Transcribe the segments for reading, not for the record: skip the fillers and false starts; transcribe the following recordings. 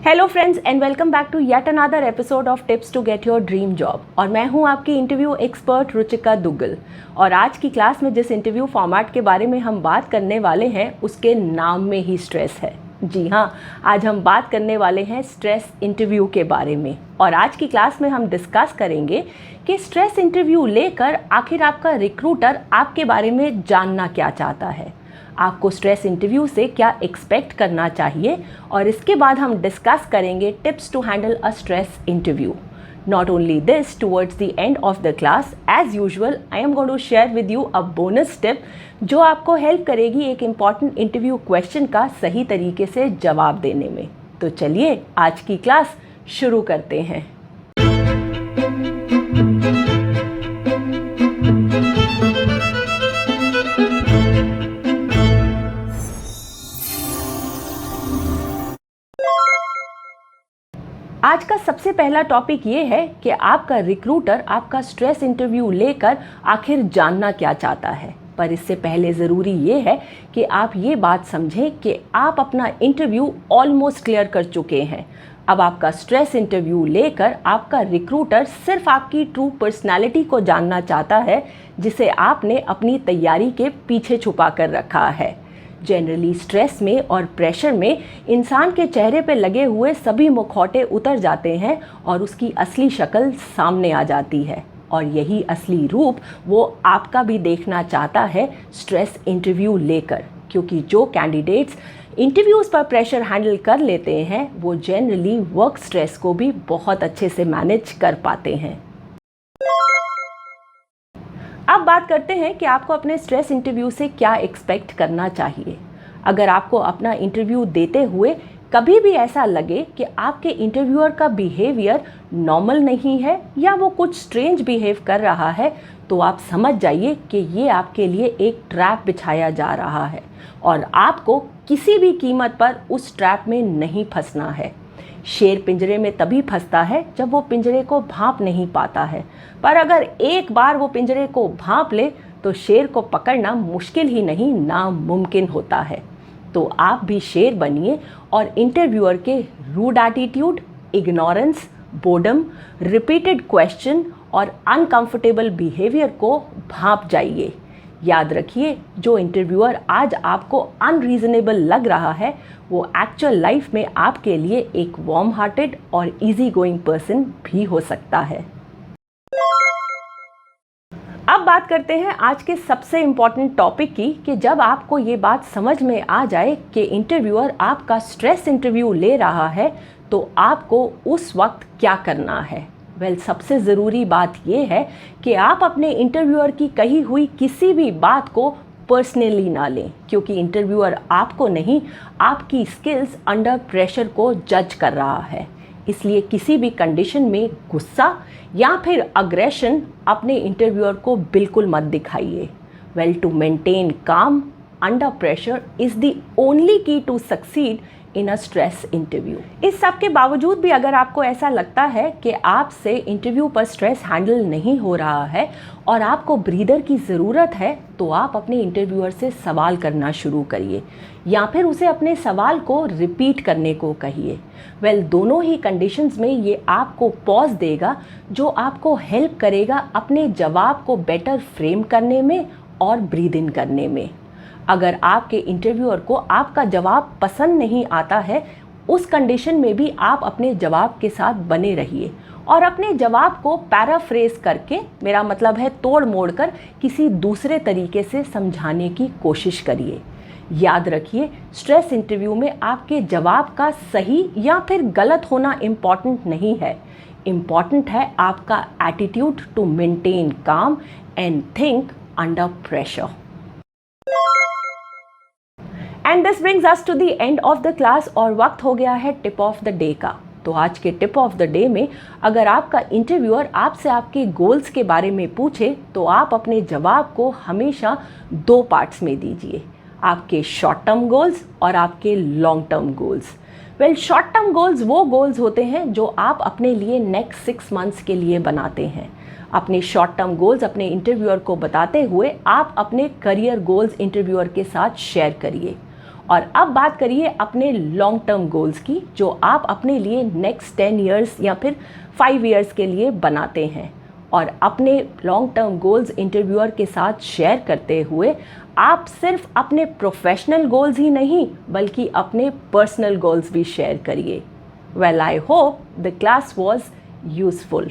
Hello friends and welcome back to yet another episode of tips to get your dream job. और मैं हूं आपकी interview expert Ruchika Duggal. और आज की क्लास में जिस इंटरव्यू फॉर्मेट के बारे में हम बात करने वाले हैं उसके नाम में ही स्ट्रेस है। जी हाँ, आज हम बात करने वाले हैं स्ट्रेस इंटरव्यू के बारे में। और आज की क्लास में हम डिस्कस करेंगे कि स्ट्रेस इंटरव्यू लेकर आखिर आपका रिक्रूटर आपके बारे में जानना क्या चाहता है, आपको स्ट्रेस इंटरव्यू से क्या एक्सपेक्ट करना चाहिए। और इसके बाद हम डिस्कस करेंगे tips to handle a stress interview. Not only this, towards the end of the class, as usual, I am going to share with you a bonus tip जो आपको हेल्प करेगी एक इम्पॉर्टेंट इंटरव्यू क्वेश्चन का सही तरीके से जवाब देने में। तो चलिए आज की क्लास शुरू करते हैं। आज का सबसे पहला टॉपिक ये है कि आपका रिक्रूटर आपका स्ट्रेस इंटरव्यू लेकर आखिर जानना क्या चाहता है। पर इससे पहले ज़रूरी ये है कि आप ये बात समझें कि आप अपना इंटरव्यू ऑलमोस्ट क्लियर कर चुके हैं। अब आपका स्ट्रेस इंटरव्यू लेकर आपका रिक्रूटर सिर्फ आपकी ट्रू पर्सनैलिटी को जानना चाहता है, जिसे आपने अपनी तैयारी के पीछे छुपा कर रखा है। जनरली स्ट्रेस में और प्रेशर में इंसान के चेहरे पे लगे हुए सभी मुखौटे उतर जाते हैं और उसकी असली शक्ल सामने आ जाती है। और यही असली रूप वो आपका भी देखना चाहता है स्ट्रेस इंटरव्यू लेकर, क्योंकि जो कैंडिडेट्स इंटरव्यूज़ पर प्रेशर हैंडल कर लेते हैं वो जनरली वर्क स्ट्रेस को भी बहुत अच्छे से मैनेज कर पाते हैं। अब बात करते हैं कि आपको अपने स्ट्रेस इंटरव्यू से क्या एक्सपेक्ट करना चाहिए। अगर आपको अपना इंटरव्यू देते हुए कभी भी ऐसा लगे कि आपके इंटरव्यूअर का बिहेवियर नॉर्मल नहीं है या वो कुछ स्ट्रेंज बिहेव कर रहा है, तो आप समझ जाइए कि ये आपके लिए एक ट्रैप बिछाया जा रहा है और आपको किसी भी कीमत पर उस ट्रैप में नहीं फंसना है। शेर पिंजरे में तभी फंसता है जब वो पिंजरे को भांप नहीं पाता है, पर अगर एक बार वो पिंजरे को भांप ले तो शेर को पकड़ना मुश्किल ही नहीं नामुमकिन होता है। तो आप भी शेर बनिए और इंटरव्यूअर के rude attitude, ignorance, boredom, repeated question और अनकंफर्टेबल बिहेवियर को भांप जाइए। याद रखिए, जो इंटरव्यूअर आज आपको अनरीजनेबल लग रहा है वो एक्चुअल लाइफ में आपके लिए एक वार्म हार्टेड और इजी गोइंग पर्सन भी हो सकता है। अब बात करते हैं आज के सबसे इम्पॉर्टेंट टॉपिक की, कि जब आपको ये बात समझ में आ जाए कि इंटरव्यूअर आपका स्ट्रेस इंटरव्यू ले रहा है तो आपको उस वक्त क्या करना है। सबसे ज़रूरी बात यह है कि आप अपने इंटरव्यूअर की कही हुई किसी भी बात को पर्सनली ना लें, क्योंकि इंटरव्यूअर आपको नहीं, आपकी स्किल्स अंडर प्रेशर को जज कर रहा है। इसलिए किसी भी कंडीशन में गुस्सा या फिर अग्रेशन अपने इंटरव्यूअर को बिल्कुल मत दिखाइए। To maintain calm under pressure is the only key to succeed in a stress interview. इस सब के बावजूद भी अगर आपको ऐसा लगता है कि आपसे इंटरव्यू पर स्ट्रेस हैंडल नहीं हो रहा है और आपको ब्रीदर की ज़रूरत है, तो आप अपने इंटरव्यूअर से सवाल करना शुरू करिए या फिर उसे अपने सवाल को रिपीट करने को कहिए। दोनों ही कंडीशंस में ये आपको पॉज देगा, जो आपको हेल्प करेगा अपने जवाब को बेटर फ्रेम करने में और ब्रीद इन करने में। अगर आपके इंटरव्यूअर को आपका जवाब पसंद नहीं आता है, उस कंडीशन में भी आप अपने जवाब के साथ बने रहिए और अपने जवाब को पैराफ्रेज करके, मेरा मतलब है तोड़ मोड़ कर, किसी दूसरे तरीके से समझाने की कोशिश करिए। याद रखिए, स्ट्रेस इंटरव्यू में आपके जवाब का सही या फिर गलत होना इम्पॉर्टेंट नहीं है। इम्पॉर्टेंट है आपका attitude to maintain calm and think under pressure. And this brings us to the end of the class और वक्त हो गया है टिप ऑफ द डे का। तो आज के टिप ऑफ द डे में अगर आपका इंटरव्यूअर आपसे आपके गोल्स के बारे में पूछे तो आप अपने जवाब को हमेशा दो पार्ट्स में दीजिए, आपके शॉर्ट टर्म गोल्स और आपके long term goals. Short term goals वो गोल्स होते हैं जो आप अपने लिए नेक्स्ट 6 मंथ्स के लिए बनाते हैं। अपने शॉर्ट टर्म गोल्स अपने इंटरव्यूअर को बताते हुए आप अपने करियर गोल्स इंटरव्यूअर के साथ शेयर करिए। और अब बात करिए अपने लॉन्ग टर्म गोल्स की, जो आप अपने लिए नेक्स्ट 10 ईयर्स या फिर 5 ईयर्स के लिए बनाते हैं। और अपने लॉन्ग टर्म गोल्स इंटरव्यूअर के साथ शेयर करते हुए आप सिर्फ अपने प्रोफेशनल गोल्स ही नहीं बल्कि अपने पर्सनल गोल्स भी शेयर करिए। Well, I hope the class was useful.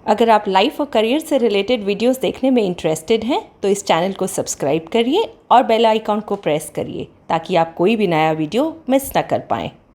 अगर आप लाइफ और करियर से रिलेटेड वीडियोस देखने में इंटरेस्टेड हैं तो इस चैनल को सब्सक्राइब करिए और बेल आइकॉन को प्रेस करिए ताकि आप कोई भी नया वीडियो मिस ना कर पाएँ।